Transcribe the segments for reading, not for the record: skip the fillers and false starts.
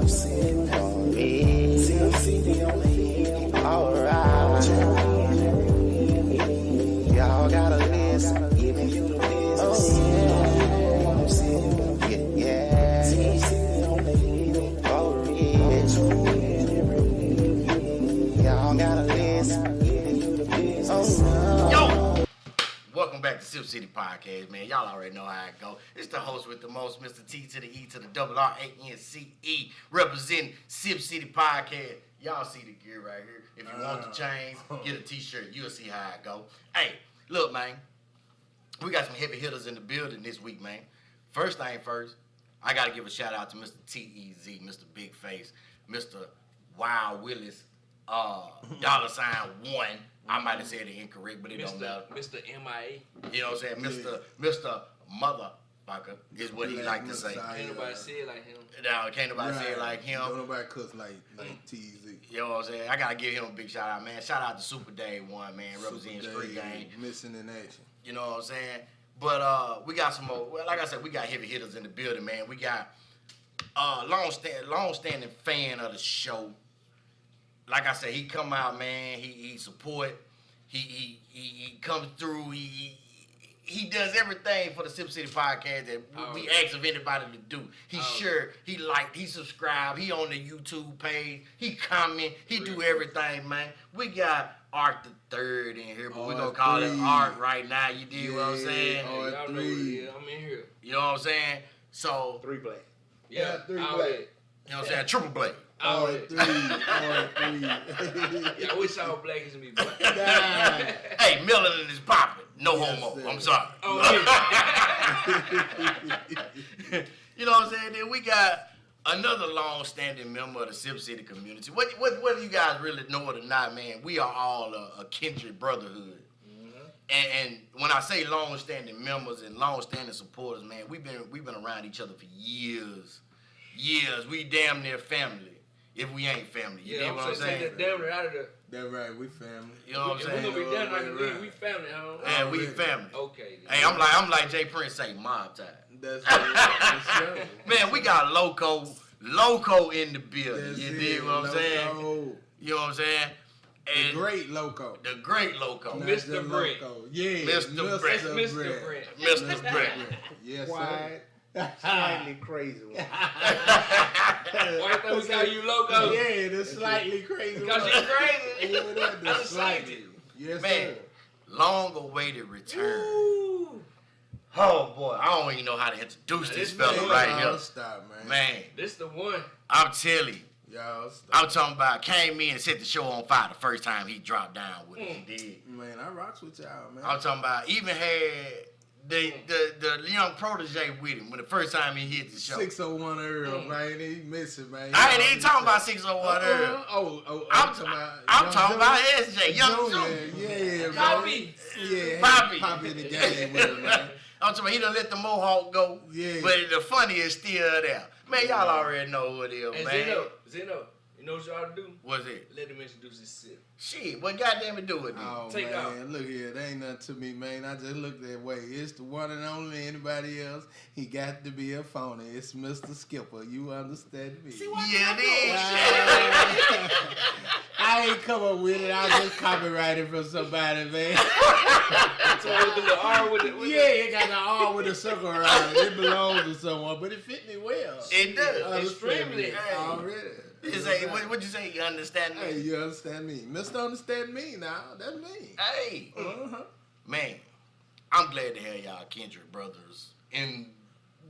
on me. Sipp City on me. Alright. Y'all got a list, giving you the business. Oh yeah. Sipp City on me. For real. Y'all got a list, giving you the business. Yo! Welcome back to Sipp City Podcast, man. Y'all already know how it go. It's the host with the most, Mr. T to the E to the double R-A-N-C-E, representing Sipp City Podcast. Y'all see the gear right here. If you want the chains, get a t-shirt. You'll see how it go. Hey, look, man. We got some heavy hitters in the building this week, man. First thing first, I got to give a shout out to Mr. T-E-Z, Mr. Big Face, Mr. Wild Willis, $1. I might have said it incorrect, but it don't matter. Mr. M.I.A. You know what I'm saying? Mr. Motherfucker is what he like to say. Can't nobody say it like him. No, can't nobody say it like him. Don't nobody cuss like TZ. You know what I'm saying? I got to give him a big shout out, man. Shout out to Super Day 1, man, representing Street Gang. Missing in action. You know what I'm saying? But we got some more. Well, like I said, we got heavy hitters in the building, man. We got long-standing fan of the show. Like I said, he come out, man. He support. He comes through. He does everything for the Sipp City Podcast that we ask of anybody to do. He liked, he subscribed, he on the YouTube page, he comment, he do everything, man. We got Art the Third in here, but we're gonna call it Art right now. You dig what I'm saying? Y'all know what it is. I'm in here. You know what I'm saying? So 3 Blade. Yeah, 3 all Blade. that. you know what I'm saying? Triple Blade. All that. R3. Yeah, I wish all black as me, but. Hey, melanin is popping. No homo. sir. I'm sorry. Oh, yeah. You know what I'm saying? Then we got another long-standing member of the Sipp City community. Whether you guys really know it or not, man, we are all a kindred brotherhood. And when I say long-standing members and long-standing supporters, man, we've been around each other for years. We damn near family. If we ain't family, you know what I'm saying? Take that damn right out of there. That's right, we family. You know what I'm If saying? we gonna be down like a league, we family, huh? And we family. Okay. Hey, I'm like Jay Prince say, mob time. That's right. Man, we got Loco in the building. That's You it, dig what I'm saying? Loco. You know what I'm saying? And The great Loco. the great Loco. Not Mr. the Brent. Loco. Yeah. Mr. Brent. Mr. Brent. Mr. Brent. Yes, sir. Quiet, slightly crazy one. Why you think we call you Loco? Yeah, the slightly crazy Because one. you're crazy. Yeah, the I'm the slightly. same. Yes, Man, sir. long awaited return. Ooh. Oh boy, I don't even know how to introduce this This fella man, right Y'all here. stop, man. Man, This the one. I'm telling you. Y'all stop. I'm talking about came in and set the show on fire the first time he dropped down with it. He did. Man, I rocks with y'all, man. I'm talking about even had the young protege with him when the first time he hit the show. 601 Earl, man. He missing, man. I ain't even talking about 601 Earl. I'm talking about SJ, Young Junior. Yeah, man. Poppy. Yeah, Poppy. Poppy in the game with him, man. I'm talking about he done let the Mohawk go, Yeah. but the funny is still there. Man, y'all already know who it is, And man. Zeno, you know what you ought to do? What's it? Let him introduce himself. Shit, what goddamn it do with me? Oh, Take man, off. look here. There ain't nothing to me, man. I just look that way. It's the one and only. Anybody else, he got to be a phony. It's Mr. Skipper. You understand me? Yeah, it is. I ain't come up with it. I just copyrighted from somebody, man. So with the little R with it. Yeah, it got an R with a circle around it. It belongs to someone, but it fit me well. It does. Extremely. Hey. Already. You say, what'd you say? You understand Hey, me? you understand me. Mr. Understand me now. That's me. Hey, Uh-huh. man, I'm glad to have y'all kindred brothers in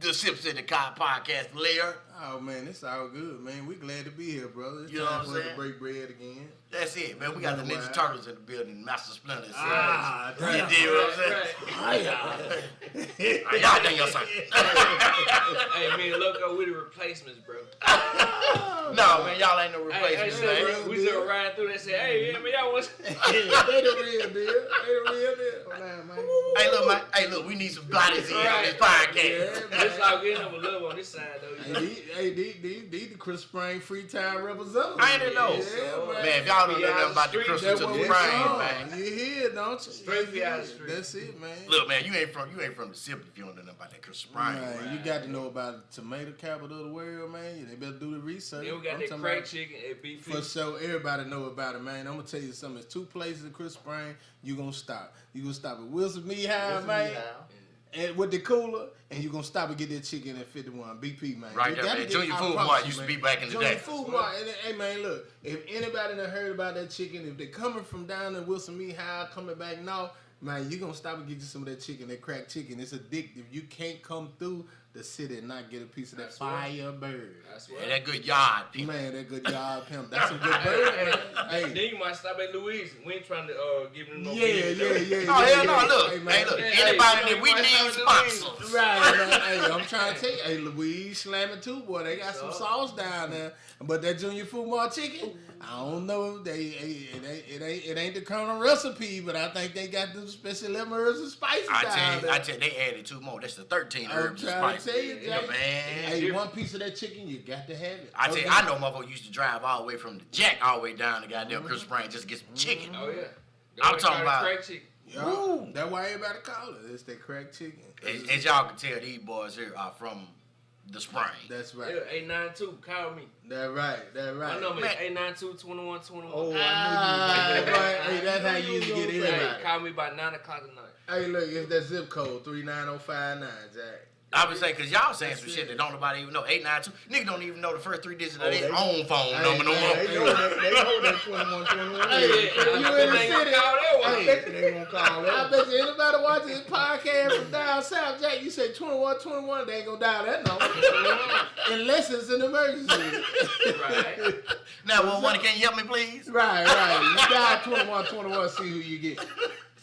the Sipp City Podcast layer. Oh, man, it's all good, man. We glad to be here, brother. It's You know time what I'm for us to saying? break bread again. That's it, man. We got the Ninja Wow. Turtles in the building, Master Splinter. You Ah, damn. dig what I'm saying? Y'all done your son. Hey, man, Loco, we the replacements, bro. No, man, y'all ain't no Hey, replacements, so man. we just riding through. They say, hey, yeah, man, y'all want? They the real deal. They the real deal. Hey, look, man. Hey, look, we need some bodies in on this podcast. Yeah, It's all getting up a love on this side, though. You know? These the Chris Spring free time representatives. I didn't know. Yeah, Man, if y'all don't know nothing about the Street, Crystal That's to what the we Spring, from. man. You hear, don't you? Straight be out the street. That's it, man. Look, man, you ain't from the Sipp if you don't know nothing about that Crystal Spring. Right, you got to know about tomato capital of the world, man. They better do the research. Then we got that crack chicken at BP. For sure, everybody know about it, man. I'm gonna tell you something. There's 2 places in Crystal Spring you gonna stop. You gonna stop at Wilson Meat House, man, and with the cooler, and you gonna stop and get that chicken at 51 BP, man. Right there, man. Junior Food Mart used to be back in the day. Junior Food Mart, and hey, man, look. If anybody done heard about that chicken, if they coming from down in Wilson Meat House, coming back north, man, you gonna stop and get you some of that chicken, that cracked chicken. It's addictive. You can't come through the city and not get a piece of that fire bird. And that good yard pimp. Man, that good yard pimp. That's some good bird, man. Hey. Then you might stop at Louise. We ain't trying to give them no Yeah. Oh, hell no, look. Hey, Hey, look. Hey, Anybody you that we might need start with sponsors. Right, man. Hey, I'm trying to tell you. Hey, Louise slamming too, boy. They got some sauce down there. But that Junior Food Mart chicken, I don't know. It ain't the Colonel recipe, but I think they got the special lemon herbs and spices down there. I tell you, they added 2 more. That's the 13 I'm herbs and trying to spices. tell you, Yeah, Jay. man. Hey, one piece of that chicken, you got to have it. I tell you, I know motherfuckers used to drive all the way from the Jack all the way down to goddamn Crystal Spring just to get some chicken. Oh, yeah. I'm talking about. Crack chicken. Yeah, that's why everybody call it. It's that cracked chicken. As y'all can tell, these boys here are from the spring. That's right. Yeah, 892. Call me. That's right. My number Man. is 892-2121. Oh, I knew you was right. Hey, that's how you used to get Hey, everybody. call me by 9 o'clock tonight. Hey, look, it's that zip code 39059, Jack. I would say, because y'all saying some shit that don't nobody even know. 892. Niggas don't even know the first 3 digits of their own phone number no more. They hold that 2121. Hey, if you in the city, I bet you they won't call I that. bet you anybody watching this podcast from down south, Jack, you say 2121, they ain't gonna dial that number. Unless it's an emergency. Right. Now, well, one, can you help me, please? Right. You dial 2121, see who you get.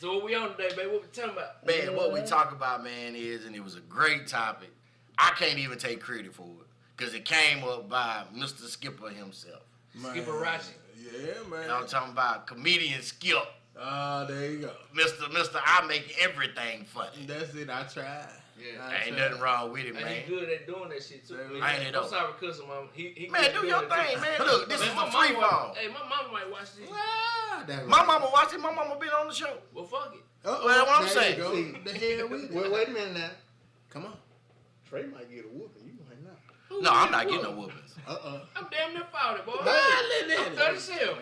So what we on today, baby? What we talking about? Man, what we talk about, man, is, and it was a great topic. I can't even take credit for it, because it came up by Mr. Skipper himself. Skipper Rashi. Yeah, man. I'm talking about comedian Skip. There you go. Mr. I make everything funny. That's it, I tried. Yeah. Ain't nothing wrong with it, And man. he good at doing that shit, too. Ain't it, I'm though? sorry, cussing, mama. He Man, good do at your doing it, thing, too. man. Look, this Man, is my a free mama- fall. Hey, my mama might watch this. That's My right. mama watched it. My mama been on the show. Well, fuck it. Well, what I'm there saying. you go. See, The hell with it. Wait a minute now. Come on. Trey might get a whooping. You might not. Who No, I'm get not getting no whooped? whoopings. I'm damn near 40, boy. Nah, I'm 37.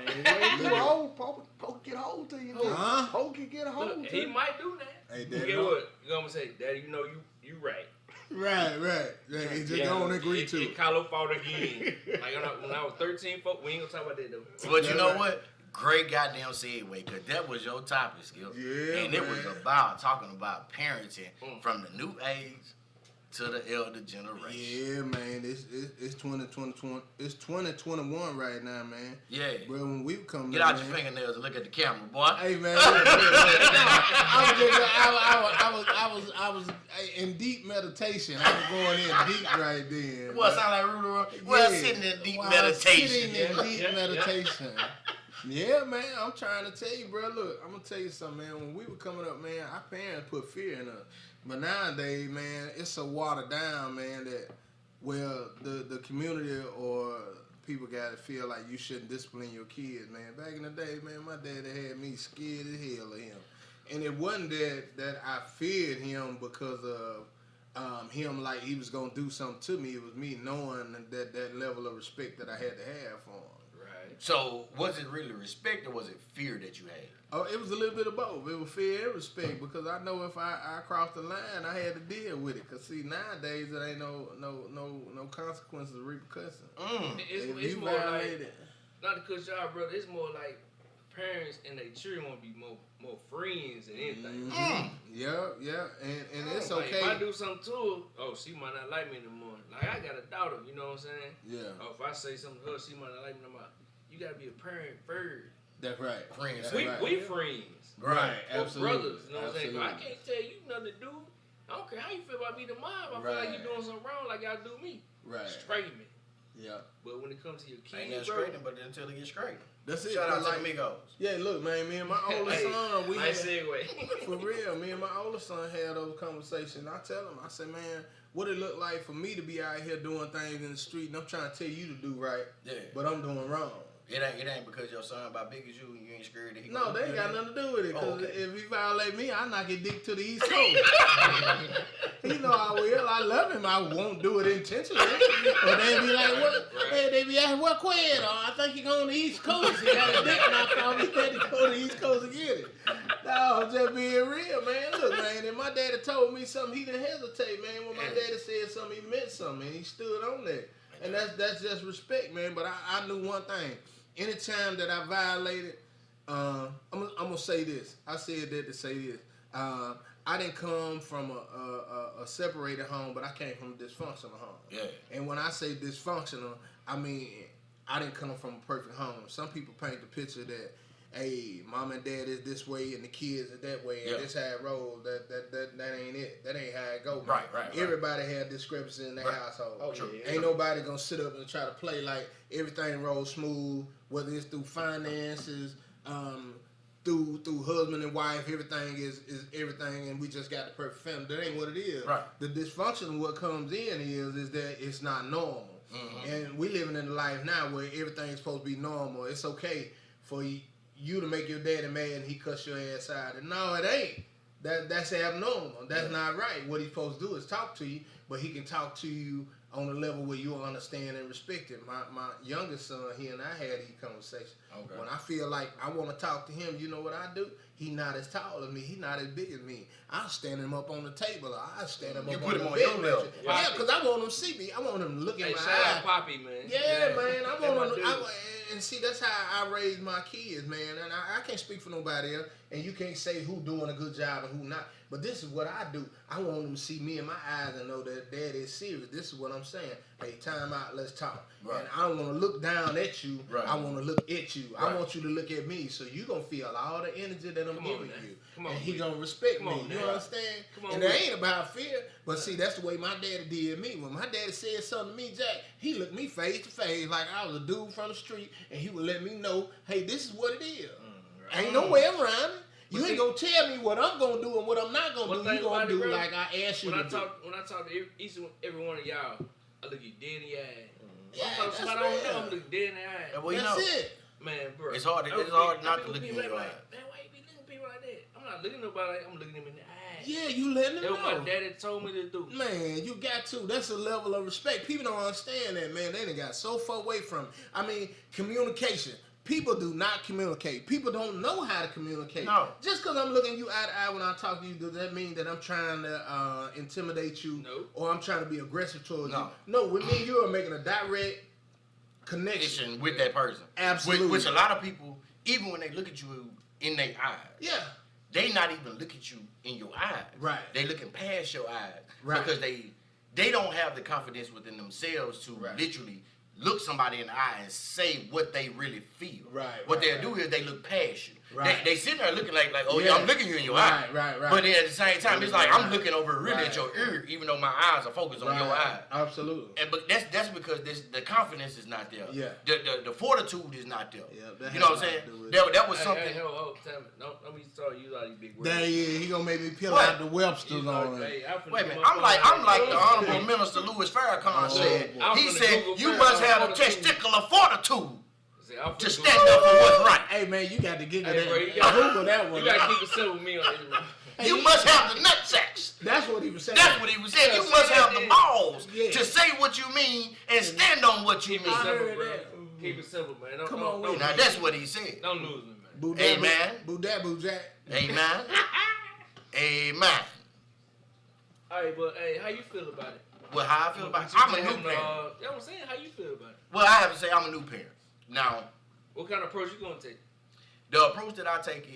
You old, Poke get a hold to you. Huh? Poke can get a hold Look, to he you. might do that. Hey, You Daddy. get what? You gonna say, Daddy, you know you right. Right. Yeah, he just don't agree to it. Carlo fought again. Like when I was 13, folk, we ain't gonna talk about that though. But you know what? Great goddamn segue, because that was your topic, Skip. Yeah, and it man. was about talking about parenting from the new age to the elder generation. Yeah, man. It's 2021. It's 2021 right now, man. Yeah. Bro, when we come Get out your fingernails and look at the camera, boy. Hey, man. I was in deep meditation. I was going in deep right then. What, sound like Rudy? Well, Yeah. sitting in deep While meditation. Sitting in deep Yeah. meditation. Yeah, man. I'm trying to tell you, bro. Look, I'm gonna tell you something, man. When we were coming up, man, our parents put fear in us. But nowadays, man, it's so watered down, man, that the community or people gotta feel like you shouldn't discipline your kids, man. Back in the day, man, my daddy had me scared as hell of him. And it wasn't that I feared him because of him like he was gonna do something to me. It was me knowing that level of respect that I had to have for him. Right. So, was it really respect or was it fear that you had? Oh, it was a little bit of both. It was fear and respect because I know if I crossed the line, I had to deal with it. Cause see, nowadays it ain't no consequences or repercussions. It's you more violate like, it. not to cut y'all, brother. It's more like parents and their children want to be more friends than anything. Yeah, and it's Like, okay. if I do something to her, oh, she might not like me anymore. Like I got a daughter, you know what I'm saying? Yeah, Oh, if I say something to her, she might not like me anymore. You gotta be a parent first. that's right. Friends. That's We right. we friends. Right. We're Absolutely. brothers, you know what I'm saying? 'Cause I Absolutely. can't tell you nothing to do. I don't care how you feel about me to mom. I feel like Right. you doing something wrong like y'all do me. Right. Straighten me. Yeah. But when it comes to your Ain't kids, that bro, straightening, but until it gets straight. That's it. Shout out to like, the Migos. Yeah, look, man, me and my oldest Hey, son, we nice had, segue. for real, me and my oldest son had those conversations. I tell him, I say, man, what it look like for me to be out here doing things in the street, and I'm trying to tell you to do right, Yeah. but I'm doing wrong. It ain't because your son about big as you and you ain't scared that he No, they ain't got nothing to do with it. Because if he violate me, I knock his dick to the East Coast. He know I will. I love him. I won't do it intentionally. But they be like, what? Hey, they be asking, what quid? I think he going to the East Coast. He got a dick knocked off. He had to go to the East Coast to get it. No, I'm just being real, man. Look, man, if my daddy told me something, he didn't hesitate, man. When my daddy said something, he meant something, and he stood on that. And that's just respect, man. But I knew one thing. Anytime that I violated, I'm gonna say this. I said that to say this. I didn't come from a separated home, but I came from a dysfunctional home. Yeah. And when I say dysfunctional, I mean I didn't come from a perfect home. Some people paint the picture that, hey, mom and dad is this way and the kids are that way, and this how it rolls. That ain't it. That ain't how it go. Man. Right. Everybody had discrepancies in their household. Oh, yeah. Ain't nobody gonna sit up and try to play like everything rolls smooth, whether it's through finances, through husband and wife, everything is everything, and we just got the perfect family. That ain't what it is. Right. The dysfunction, what comes in is that it's not normal. Mm-hmm. And we living in a life now where everything's supposed to be normal. It's okay for you to make your daddy mad and he cuss your ass out. And no, it ain't. That's abnormal. That's not right. What he's supposed to do is talk to you, but he can talk to you on a level where you understand and respect it. My youngest son, he and I had these conversations. Okay. When I feel like I want to talk to him, you know what I do? He not as tall as me. He not as big as me. I'll stand him up on the table. Or I'll stand him You up put on him the on bed. your level. Yeah, because I want him to see me. I want him to look in my shout eyes. out Poppy, man. Yeah, man. I want him dude. and see, that's how I raise my kids, man. And I can't speak for nobody else. And you can't say who doing a good job and who not. But this is what I do. I want them to see me in my eyes and know that dad is serious. This is what I'm saying. Hey, time out. Let's talk. Right. And I don't want to look down at you. Right. I want to look at you. Right. I want you to look at me. So you going to feel all the energy that I'm giving you. Come on, and he man. going to respect Come me. on, You man. understand? Come on, And it man. ain't about fear. But see, that's the way my daddy did me. When my daddy said something to me, Jack, he looked me face to face like I was a dude from the street. And he would let me know, hey, this is what it is. Ain't no way around it. You ain't gonna tell me what I'm gonna do and what I'm not gonna do. You gonna do like I asked you to do. When I talk to each and every one of y'all, I look you dead in your eye. Yeah, I'm talking to somebody I don't know, I'm looking dead in their eye. Well, you That's know, it. Man, bro. It's hard not to look in your eye. Man, why you be looking at people like that? I'm not looking at nobody like that. I'm looking them in the eye. Yeah, you letting them That's what know. my daddy told me to do. Man, you got to. That's a level of respect. People don't understand that, man. They done got so far away from it. I mean, communication. People do not communicate. People don't know how to communicate. No. Just because I'm looking you eye to eye when I talk to you, does that mean that I'm trying to intimidate you? No. Or I'm trying to be aggressive towards No. you? No, with me, you are making a direct connection. with that person. Absolutely. Which a lot of people, even when they look at you in their eyes, Yeah. they not even look at you in your eyes. Right. They looking past your eyes. Right. Because they don't have the confidence within themselves to literally look somebody in the eye and say what they really feel. Right, What right, they'll do is they look past you. Right. They sit there looking like oh yeah, Yeah. I'm looking you in your eye. Right. But then at the same time, it's like I'm Right. looking over really Right. at your ear, even though my eyes are focused on your eye. Absolutely. But that's because the confidence is not there. Yeah. The fortitude is not there. Yeah, that you know what has I'm a lot to saying? do with it. That was Hey, something. hey, hold, tell me. Don't be starting use all these big words. There he gonna make me peel What? out the Webster's on it. Hey, Wait a minute. I'm like the Honorable Minister Louis Farrakhan said. I'm He finna said Google you must have the fortitude. testicular fortitude to stand up for what's right. Hey man, you got to giggle Hey, that. bro, you gotta- Google that one. You gotta keep it simple with me on this, bro. Hey, You must have the nut sacks. That's what he was saying. That's what he was saying. Yeah, You say must that have the then. balls Yeah. to say what you mean and stand on what you Keep it mean. simple, heard bro. that. Keep it simple, man. Don't, Come don't, on don't, with Now that's what he said. don't lose me, man. Boo Amen. Boo Jack. Amen. Amen. All right, but hey, how you feel about it? Well, how I feel about it? You I'm a tell new him, parent. you know what I'm saying? How you feel about it? Well, I have to say I'm a new parent. Now, What kind of approach you gonna take? the approach that I take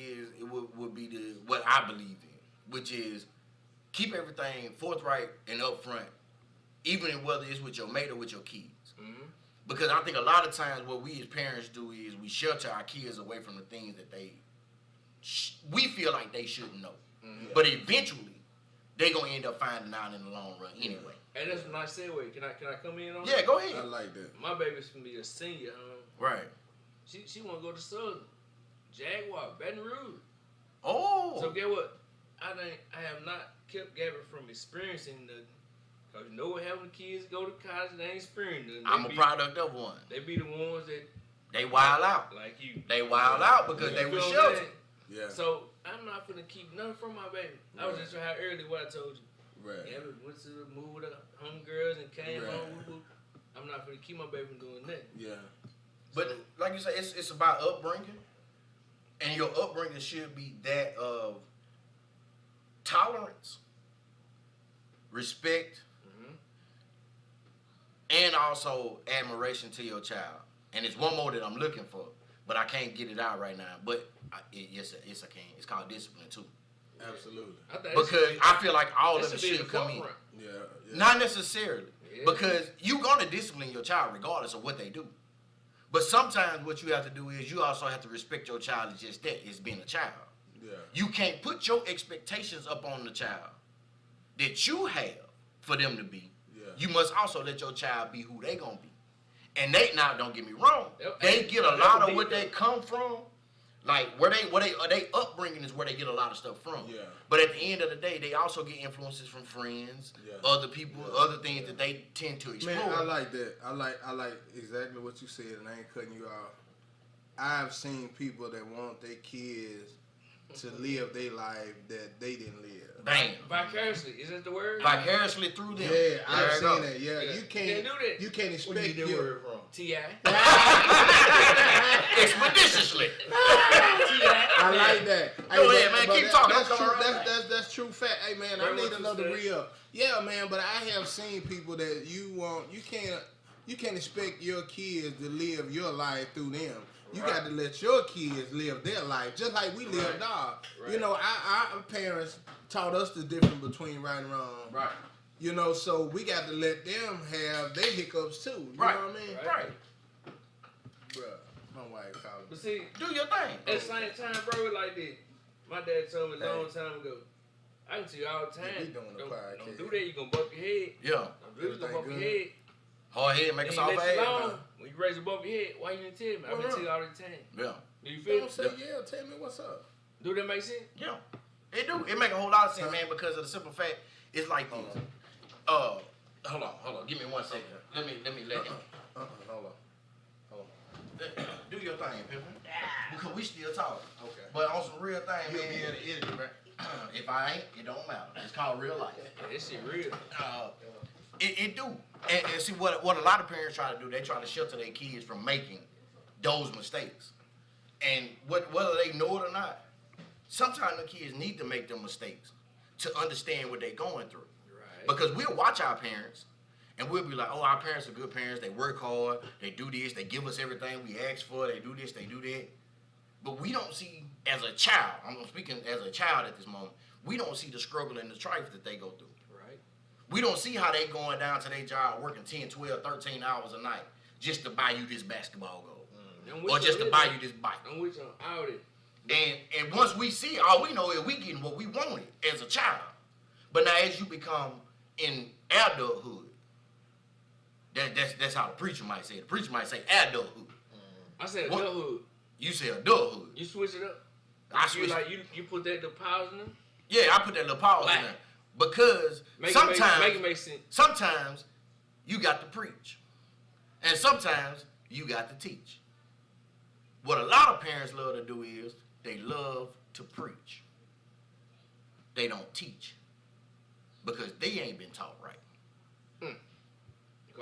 would be what I believe in, which is keep everything forthright and upfront, even whether it's with your mate or with your kids. Mm-hmm. Because I think a lot of times what we as parents do is we shelter our kids away from the things that we feel like they shouldn't know. Mm-hmm. But eventually, they're going to end up finding out in the long run anyway. Hey, that's a nice segue. Can I come in on Yeah, that? go I ahead. like that. My baby's gonna be a senior. Right. She wanna go to Southern, Jaguar, Baton Rouge. Oh. So get what? I have not kept Gabby from experiencing nothing. Cause you know what having the kids go to college, they ain't experiencing nothing. I'm a product of one. They be the ones that They wild out. Like you. They wild out because they were sheltered. Yeah. So I'm not finna keep nothing from my baby. I was just how early what I told you. Right. Yeah, we went to the move with the homegirls and came Right. home. Woo-woo. I'm not finna keep my baby from doing nothing. Yeah. But like you said, it's about upbringing, and your upbringing should be that of tolerance, respect, and also admiration to your child. And it's one more that I'm looking for, but I can't get it out right now. But yes, I can. It's called discipline too. Absolutely. Because I feel like all of it should come in. Yeah. Not necessarily. Yeah. Because you're going to discipline your child regardless of what they do. But sometimes what you have to do is you also have to respect your child as just that, as being a child. Yeah. You can't put your expectations up on the child that you have for them to be. Yeah. You must also let your child be who they going to be. And they, now don't get me wrong, Yep. they get a lot of what they come from. Like where they upbringing is where they get a lot of stuff from. Yeah. But at the end of the day, they also get influences from friends, other people, other things that they tend to explore. Man, I like that. I like exactly what you said, and I ain't cutting you off. I've seen people that want their kids to live their life that they didn't live. Bam. Vicariously, is that the word? Vicariously through them. Yeah, I've There seen go. that. Yeah, Yeah. you You can't can't do that. You can't expect Where you get that your word from? T.I. Expeditiously. I like that. Go ahead, man. Keep talking. That's I'm true. coming right That's true fact. Hey, man, I Right, need what to you know the said. real. Yeah, man, but I have seen people that you can't expect your kids to live your life through them. You got to let your kids live their life just like we lived ours. Right. You know, our parents taught us the difference between right and wrong. Right. You know, so we got to let them have their hiccups too. You Right. know what I mean? Right. Bruh, my wife called But me. see, Do your thing. at the same time, bro, it's like this. My dad told me a long time ago. I can tell you all the time. we doing a don't podcast. do that. You gonna bump your head. Yeah. Don't do that. You gonna bump your Everything head. Hard head, make Then us you all let you bad. alone. When you raise above your head, why you didn't tell me? I've been telling you all the time. Yeah. Do you feel Don't me? say yeah. Tell me what's up. Do that make sense? Yeah. It do. It make a whole lot of sense, man, because of the simple fact, it's like this. Hold on. Give me 1 second. Let me let him. Hold on. Do your thing, Pippin. Because we still talking. Okay. But on some real thing, You'll man. be able to edit it, right? If I ain't, it don't matter. It's called real life. This shit real. It do. And see what a lot of parents try to do, they try to shelter their kids from making those mistakes. And whether they know it or not, sometimes the kids need to make them mistakes to understand what they're going through. Right. Because we'll watch our parents and we'll be like, oh, our parents are good parents. They work hard. They do this. They give us everything we ask for. They do this. They do that. But we don't see, as a child, I'm speaking as a child at this moment, we don't see the struggle and the strife that they go through. Right. We don't see how they going down to their job working 10, 12, 13 hours a night just to buy you this basketball goal. Or just to buy you this bike. I'm with you on all it. And once we see it, all we know is we getting what we wanted as a child. But now as you become in adulthood, that's how the preacher might say it. The preacher might say adulthood. I said What? adulthood. You say adulthood. You switch it up. I You switch. like you put that little pause in them. Yeah, I put that little pause Why? in there. Because Make sometimes it make sense. sometimes you got to preach. And sometimes you got to teach. What a lot of parents love to do is they love to preach. They don't teach. Because they ain't been taught right.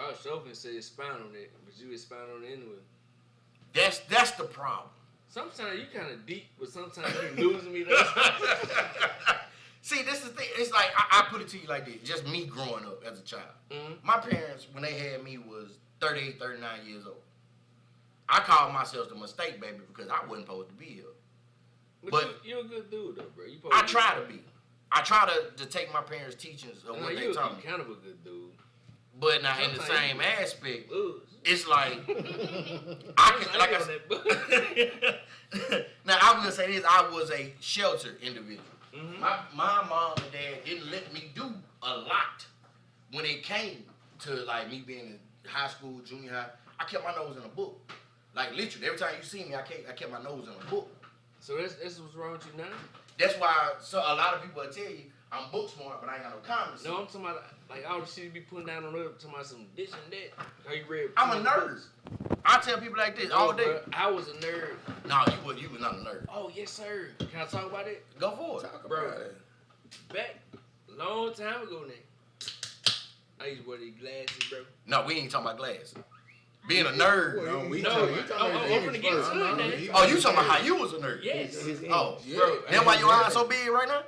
I was joking and said expound on it, but you expound on it anyway. That's the problem. Sometimes you kind of deep, but sometimes you losing me. Though. See, this is the thing. It's like, I put it to you like this. Just me growing up as a child. Mhm. My parents, when they had me, was 38, 39 years old. I called myself the mistake baby because I wasn't supposed to be here. But you're a good dude, though, bro. You I try to be. I try to take my parents' teachings of what they you're taught me. kind of a good dude. But now in the Sometimes same aspect, Lose. it's like I can, like I said. Now I will say this: I was a sheltered individual. Mhm. My mom and dad didn't let me do a lot when it came to like me being in high school, junior high. I kept my nose in a book. Like literally, every time you see me, I kept my nose in a book. So that's what's wrong with you now? That's why a lot of people will tell you I'm book smart, but I ain't got no common sense. No, I'm talking about like all the shit you be putting down on other, talking about some this and that. How you read? I'm a nerd. I tell people like this all day. Bro, I was a nerd. No, you was not a nerd. Oh, yes, sir. Can I talk about it? Go for it. Talk Bro. about it. Back a long time ago now, I used to wear these glasses, bro. No, we ain't talking about glasses. Being a nerd. No, we No, talking I'm about finna his get first. to it now. He- Oh, you talking about how you was a nerd? Yes. His Oh, Yeah. Bro, that's why your eyes so big right now?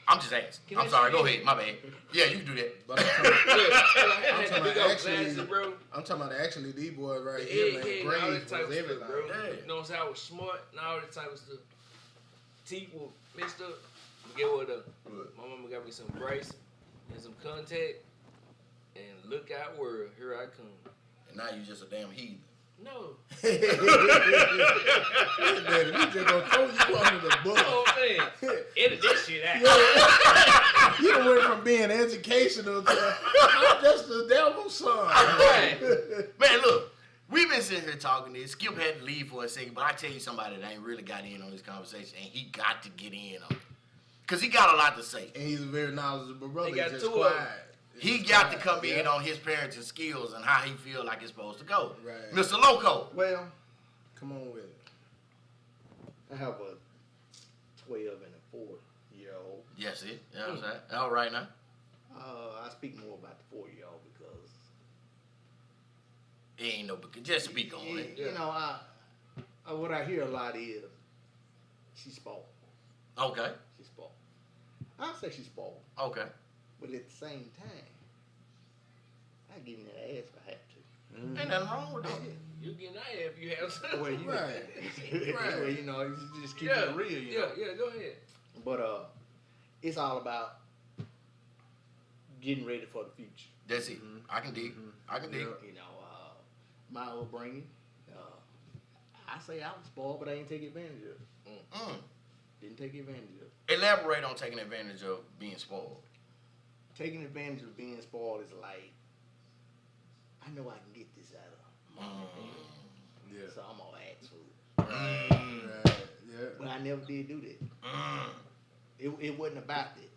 I'm just asking. Can I'm I sorry. say Go this? ahead. My bad. Yeah, you can do that. But I'm talking about, Look, I I'm had talking the big about old glasses, bro. I'm talking about actually these boys right The here, man. egghead and all that Grades type was of stuff, everything. bro. Yeah. You know what I'm saying? I was smart and all that type of stuff. Teeth were messed up. But get what up? My mama got me some braces and some contact. And look out, world, here I come. And now you just a damn heathen. No. Man, we just gonna throw you under the bus. Oh, man. Edit this shit out. You done went from being educational to I'm just the devil's son. Right. Man, look. We've been sitting here talking this. Skip had to leave for a second, but I tell you somebody that ain't really got in on this conversation, and he got to get in on it. Because he got a lot to say. And he's a very knowledgeable brother. They got He's just two of 'em. quiet. He He's got to quiet. come in on his parenting skills and how he feel like it's supposed to go. Right. Mr. Loco. Well, Come on with it. I have a 12 and a 4-year-old. Yes, it. You know what I'm saying? All right now. I speak more about the 4-year-old because It ain't no, just speak on it. you know, what I hear a lot is she's spoiled. Okay. She's spoiled. I'll say she's spoiled, Okay. but at the same time, I give her that ass if I have to. Ain't nothing wrong with that. You getting out if you have something. Well, you, Right. well, you know, you just keep Yeah, it real. You know? yeah, go ahead. But it's all about getting ready for the future. That's it. I can dig. I can dig. You know, my upbringing, I say I was spoiled, but I didn't take advantage of it. Mm. Didn't take advantage of it. Elaborate on taking advantage of being spoiled. Taking advantage of being spoiled is like, I know I can get this out of her, Yeah. so I'm gonna ask for it. Right. Yeah. But I never did do that. It wasn't about that.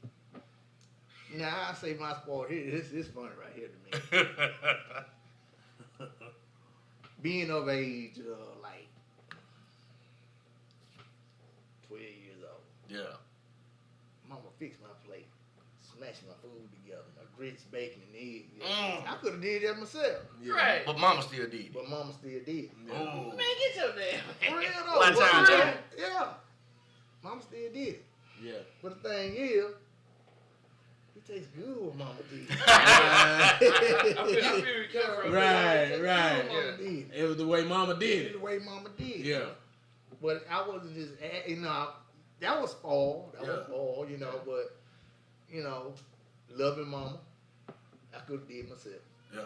Now I say my spoiled here. This is funny right here to me. Being of age, like 12 years old, Yeah. Mama fixed my plate, smashed my food together, my grits, bacon, and eggs. Mm. I could have did that myself, Yeah. Right. But mama still did. but Mama still did. Ooh. Man, get your damn For real ass. though. One For time, real. Joe. Yeah. Mama still did it. Yeah. But the thing is, it tastes good what Mama did. I feel where you come from. Right, It tastes right. good what Mama did. It was the way mama did It's it. the way Mama did. Yeah. But I wasn't just, you know, that was spoiled. That was Yeah. spoiled, you know, but, you know, loving Mama, I could have did myself. Yeah.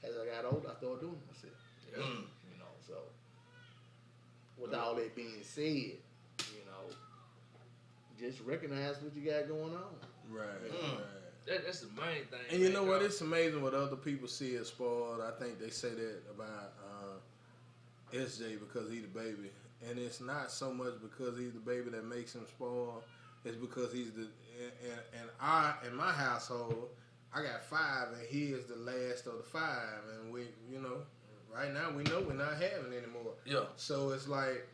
As I got older, I started doing it myself. Mm. You know, so with all that being said, you know, just recognize what you got going on. Right. Mm. Right. That's the main thing. And you know man, what? dog. It's amazing what other people see as spoiled. I think they say that about SJ because he the baby, and it's not so much because he's the baby that makes him spoiled. It's because he's the in my household, I got 5, and he is the last of the 5, and we, you know, right now we know we're not having anymore. Yeah. So it's like,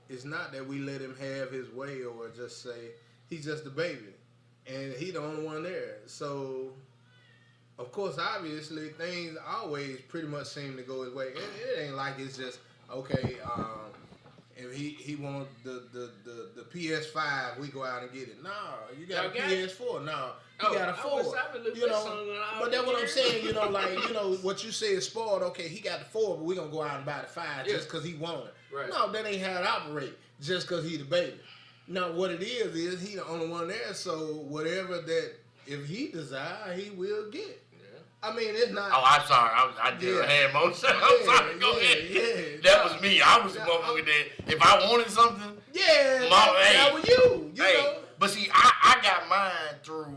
it's not that we let him have his way or just say he's just the baby, and he the only one there. So, of course, obviously, things always pretty much seem to go his way. It ain't like it's just okay. If he want the PS5, we go out and get it. No, you got Okay. a PS4. No, Oh, you got a I 4. was- I've been looking You for know, something all but that's what I'm year. saying. You know, like, you know what you say is spoiled. Okay, he got the 4, but we gonna go out and buy the 5 just because he want it. Right. No, that ain't how it operate. Just because he the baby. Now, what it is he the only one there. So whatever that if he desire, he will get. Yeah. I mean, it's not. Oh, I'm sorry. I did Yeah. a hand motion. I'm Yeah, sorry. Go yeah, ahead. yeah. That was me. I was the Yeah, motherfucker that if I wanted something, Yeah, Mama, that hey. was you. You hey. know. But see, I got mine through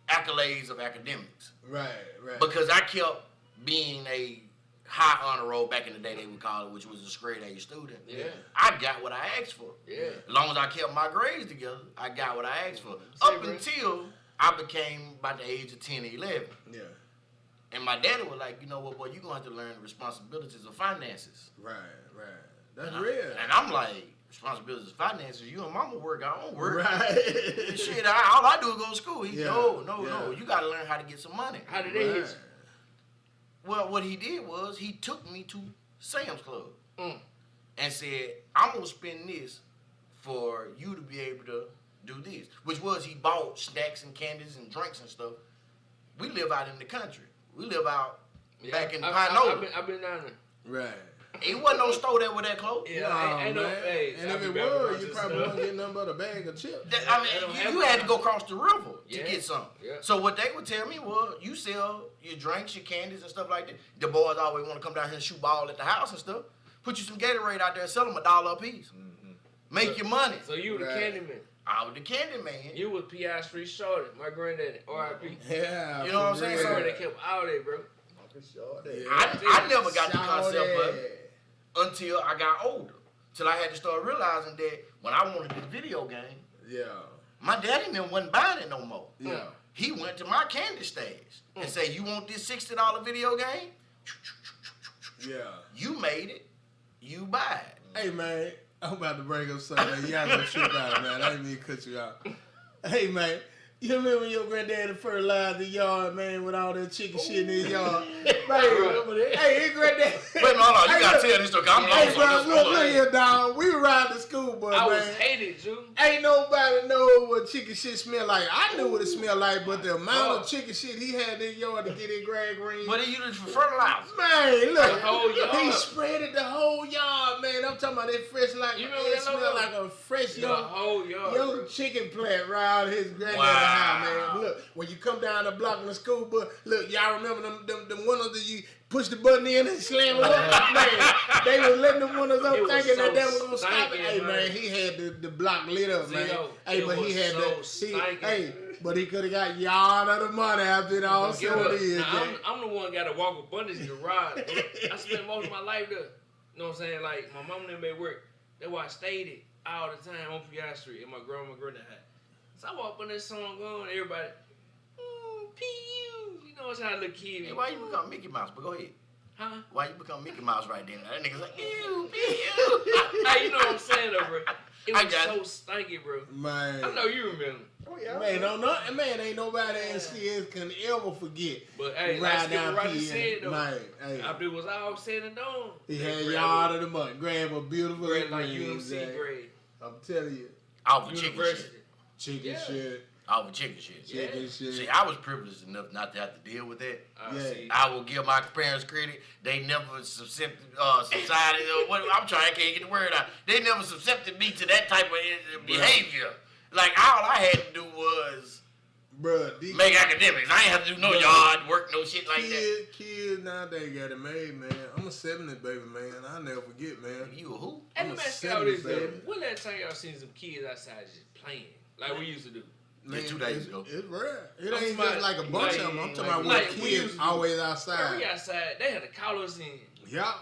accolades of academics Right, right. because I kept being a high honor roll back in the day they would call it, which was a straight A student. Yeah. I got what I asked for. Yeah. As long as I kept my grades together, I got what I asked for. Say, Up bro. until I became about the age of 10 or 11. Yeah. And my daddy was like, you know what, boy, you're going to have to learn the responsibilities of finances. Right. That's And real. And I'm like, responsibilities of finances, you and mama work, I don't work. Right. Shit, all I do is go to school. He, Yeah. no, you got to learn how to get some money. How did they hit you? Well, what he did was he took me to Sam's Club Mm. and said, I'm going to spend this for you to be able to do this. Which was he bought snacks and candies and drinks and stuff. We live out in the country. We live out back in Pinola. I've been down there. Right. It wasn't no store there with that clothes. Yeah, ain't no. man. Hey, And I'll if be it back were, with you my probably sister. wouldn't get nothing but a bag of chips. I They don't mean, have you it. had to go across the river to Yeah. get some. Yeah. So what they would tell me was, you sell your drinks, your candies, and stuff like that. The boys always want to come down here and shoot ball at the house and stuff. Put you some Gatorade out there and sell them $1 a piece. Make your money. So you were the Right. candy man. I was the candy man. You was P.I. Street Shorty, my granddaddy, R.I.P. Yeah. You know what I'm for saying? real. Sorry, they kept all that, bro. Yeah. I never got the concept of Shawty. it until I got older. Till I had to start realizing that when I wanted this video game, Yeah. my daddy and them wasn't buying it no more. Yeah. He went to my candy stash and said, you want this $60 video game? Yeah. You made it. You buy it. Hey, man, I'm about to bring up something, man. You gotta go trip out, man. I didn't mean to cut you out. Hey, man, you remember when your granddaddy fertilized the yard, man, with all that chicken shit in his yard? Man, hey, his granddaddy. Wait a minute, hold on. You Hey, gotta look. tell this story. I'm Hey, lost bro, on this. look, Hold on. look here, dog. We were riding the school bus, I was man. hated, Drew. Ain't nobody know what chicken shit smell like. I knew what it smelled like, but the amount of chicken shit he had in his yard to get in Greg Green. But he used it for fertilizer. Man, look, The whole yard. he spread it the whole yard, man. I'm talking about that fresh, like, You remember it that smelled logo? like a fresh The young whole yard. young chicken plant right out of his granddaddy's Wow. house, man. Look, when you come down the block in the school bus, look, y'all remember them windows that you push the button in and slam it up? Man, they was letting the windows up It was thinking so that was gonna stop it. stinking, Hey, man. man, he had the block lit up, man. Zito, Hey, it but he was had so that. stinking. Hey, but he could have got yard of the money after it all Get said what? it is. Now, man. I'm the one got to walk with bunnies to ride. I spent most of my life there. You know what I'm saying? Like, my mom never made work. That's why I stayed it all the time on P.I. Street in my grandma and granddad had. So I walk on that song going, everybody, P.U. You know, it's how a little kid. Hey, why you become Mickey Mouse? But go ahead. Huh? Why you become Mickey Mouse right then? That nigga's like, ew, ew. Hey, you know what I'm saying, though, bro? It I was got so it. stinky, bro. Man. I know you remember. Man, man, ain't nobody in CS can ever forget. But, hey, Ride like down Skipper Roger P said, though, man, hey. after it was all said and done, He they had grabbed yard it, of the month. Grab a beautiful grabbed like green, UMC Jack. grade. I'm telling you. Off of chicken University. shit. Chicken Yeah. shit. Off of chicken shit. Yeah. Chicken shit. See, I was privileged enough not to have to deal with that. I Yeah. see. I will give my parents credit. They never subjected, what I'm trying, I can't get the word out. They never subjected me to that type of behavior. Like, all I had to do was Bruh, these make academics. I ain't have to do no yard work, no shit like that. kids nowadays got it made, man. I'm a 70s baby, man. I'll never forget, man. You a who? And I'm let a me ask y'all this, 70s though. baby. When last time y'all seen some kids outside just playing? Like we used to do. Man, 2 days ago. It's rare. It I'm ain't talking just like a about- bunch like- of them. I'm talking like- about like with we kids used to- always When outside. we outside, they had to call us in. Yeah.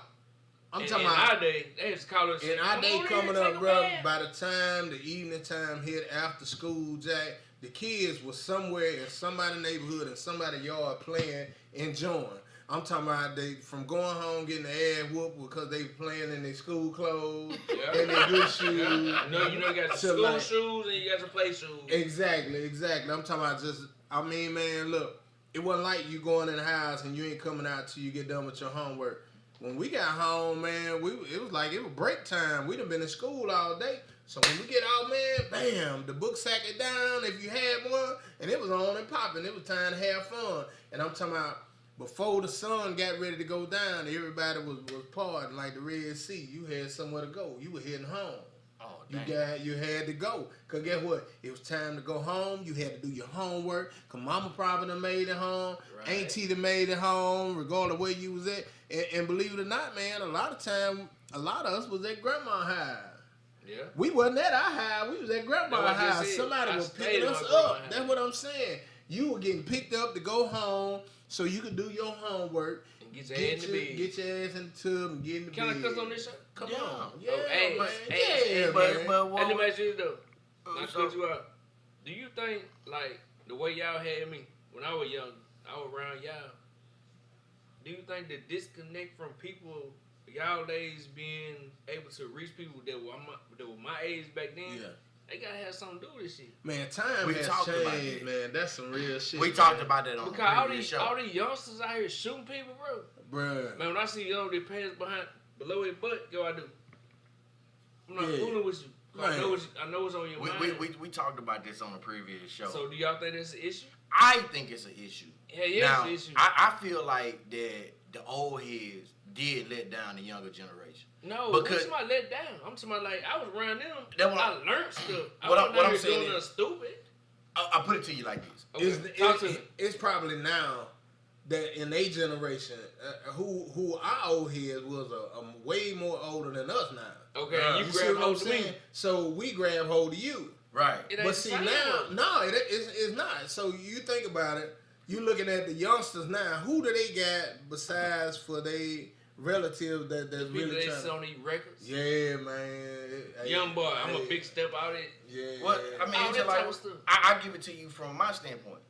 I'm And talking in about our day, they just call us in our Come day on in, coming take up, a bro, bath. by the time the evening time hit after school, Jack, the kids was somewhere in somebody's neighborhood in somebody's yard playing, enjoying. I'm talking about they from going home getting the ass whooped because they playing in their school clothes Yeah. and their good Yeah. shoes. You know, you got your So, school like- shoes and you got your play shoes. Exactly. I'm talking about I mean, man, look, it wasn't like you going in the house and you ain't coming out till you get done with your homework. When we got home, man, it was like it was break time. We done been in school all day. So when we get out, man, bam, the book sack it down if you had one, and it was on and popping. It was time to have fun. And I'm talking about before the sun got ready to go down, everybody was partying like the Red Sea. You had somewhere to go. You were heading home. Oh, You damn. you had to go. Cause guess what? It was time to go home. You had to do your homework. Cause mama probably done made it home. Right. Auntie done made it home, regardless of where you was at. And believe it or not, man, a lot of us was at grandma's house. Yeah. We wasn't at our house. We was at grandma's That's what I house. just said. Somebody I was stayed picking at us my up. grandma's house. That's what I'm saying. You were getting picked up to go home so you could do your homework. And get your head in the bed. Get your ass in the tub and get in the Can I bed. cuss on this show? Come Yeah. on. Yeah, Oh, hey, man. hey, yeah, But man. And let me what? ask you this, though. Not so- cut you out. Do you think, like, the way y'all had me when I was young, I was around y'all, do you think the disconnect from people y'all days being able to reach people that were my age back then? Yeah. They gotta have something to do with this shit. Man, time has changed, man. That's some real shit. We talked about that on because the previous show. All these youngsters out here shooting people, bro. Man, when I see young they pants below their butt, go I do. I'm not fooling with you. I know it's on your mind. We talked about this on the previous show. So do y'all think that's an issue? I think it's an issue. Yeah, it's an issue. I feel like that the old heads did let down the younger generation. No, because somebody let down. I'm talking about like I was around them. I learned stuff. What I'm saying doing is stupid. I put it to you like this. Okay. It's probably now that in their generation, who our old heads was a way more older than us now. Okay, you grab hold of me. So we grab hold of you. Right. But see now, it's not. So you think about it. You looking at the youngsters now. Who do they got besides for they relatives that's really trying to... on these records? Yeah, man. Young boy, I'm a big step out of it. Yeah. What I mean, it's just like I give it to you from my standpoint.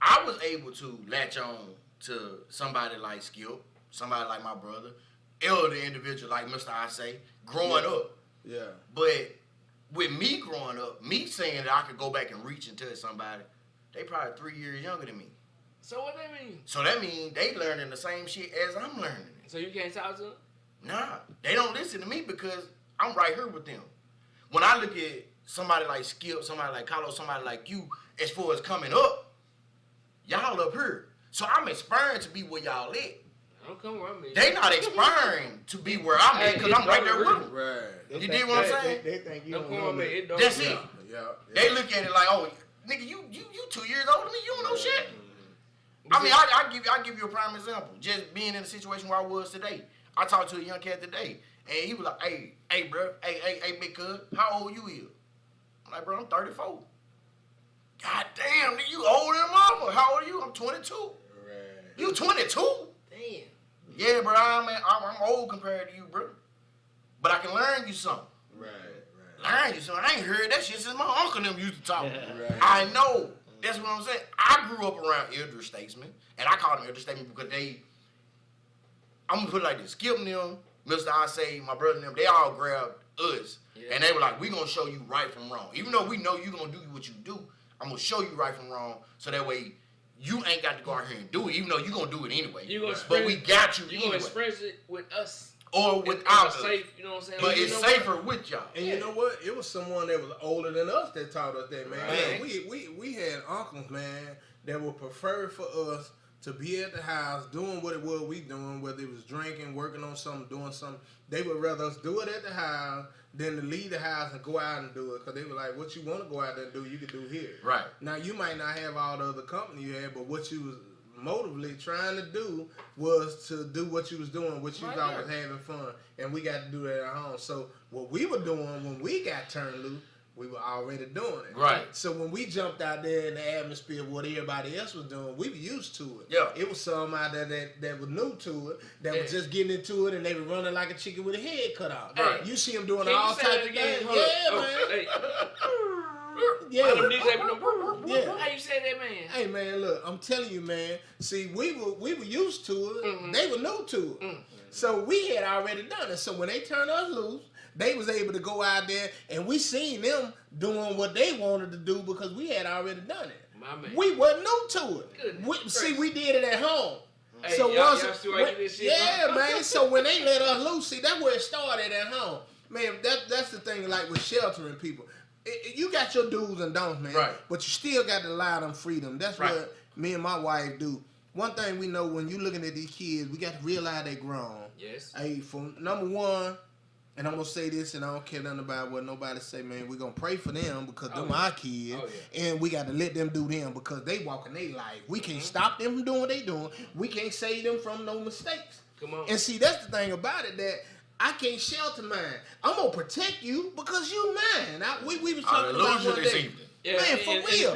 I was able to latch on to somebody like Skip, somebody like my brother, elder individual like Mr. I say, growing up. Yeah. But with me growing up, me saying that I could go back and reach and touch somebody, they probably 3 years younger than me. So what that mean? So that means they learning the same shit as I'm learning. So you can't talk to them? Nah, they don't listen to me because I'm right here with them. When I look at somebody like Skip, somebody like Carlos, somebody like you, as far as coming up, y'all up here. So I'm aspiring to be where y'all at. Don't come around me. They not aspiring to be where I'm at because I'm right there with them. Right. You dig what I'm saying? They think you don't come around me. That's it. Yeah. They look at it like, oh, nigga, you 2 years older than me. You don't know shit. I mean, I give you a prime example. Just being in the situation where I was today. I talked to a young cat today, and he was like, hey, bro, hey, big cuz, how old you is? I'm like, bro, I'm 34. God damn, nigga, you older than mama. How old are you? I'm 22. Right. You 22? Damn. Yeah, bro, I'm old compared to you, bro. But I can learn you something. Right. Learn you something. I ain't heard that shit since my uncle and them used to talk. Right. I know. That's what I'm saying. I grew up around elder statesmen, and I call them elder statesmen because I'm going to put it like this. Skip and them, Mr. I say, my brother and them, they all grabbed us. Yeah. And they were like, we going to show you right from wrong. Even though we know you going to do what you do, I'm going to show you right from wrong so that way you ain't got to go out here and do it, even though you going to do it anyway. But we got you anyway. You're going to express it with us. Or without us. Safe, you know what I'm saying? But it's safer with y'all. And you know what? It was someone that was older than us that taught us that, man. Right. We had uncles, man, that would prefer for us to be at the house doing what it was we doing, whether it was drinking, working on something, doing something. They would rather us do it at the house than to leave the house and go out and do it. Because they were like, what you want to go out there and do, you can do here. Right. Now, you might not have all the other company you had, but what you was motively trying to do was to do what you was doing, what you thought was having fun. And we got to do that at home. So what we were doing when we got turned loose, we were already doing it. Right. So when we jumped out there in the atmosphere of what everybody else was doing, we were used to it. Yeah. It was some out there that was new to it, that was just getting into it, and they were running like a chicken with a head cut off. Right. You see them doing all types of things. Yeah, man. Hey. Yeah. How you say that, man? Hey, man, look, I'm telling you, man. See, we were used to it. Mm-hmm. They were new to it. Mm-hmm. So we had already done it. So when they turned us loose, they was able to go out there, and we seen them doing what they wanted to do because we had already done it. My man. We wasn't new to it. See, we did it at home. Hey, so y'all still like this shit, man. So when they let us loose, see, that's where it started at home. Man, that's the thing, like with sheltering people. You got your do's and don'ts, man. Right. But you still got to allow them freedom. That's what me and my wife do. One thing we know when you looking at these kids, we got to realize they grown. Yes. Hey, for number one, and I'm going to say this, and I don't care nothing about what nobody say, man. We're going to pray for them because them our kids. Oh, yeah. And we got to let them do them because they walking their life. We can't stop them from doing what they doing. We can't save them from no mistakes. Come on. And see, that's the thing about it, that I can't shelter mine. I'm going to protect you because you mine. We was talking about one day. Yeah, man, for real.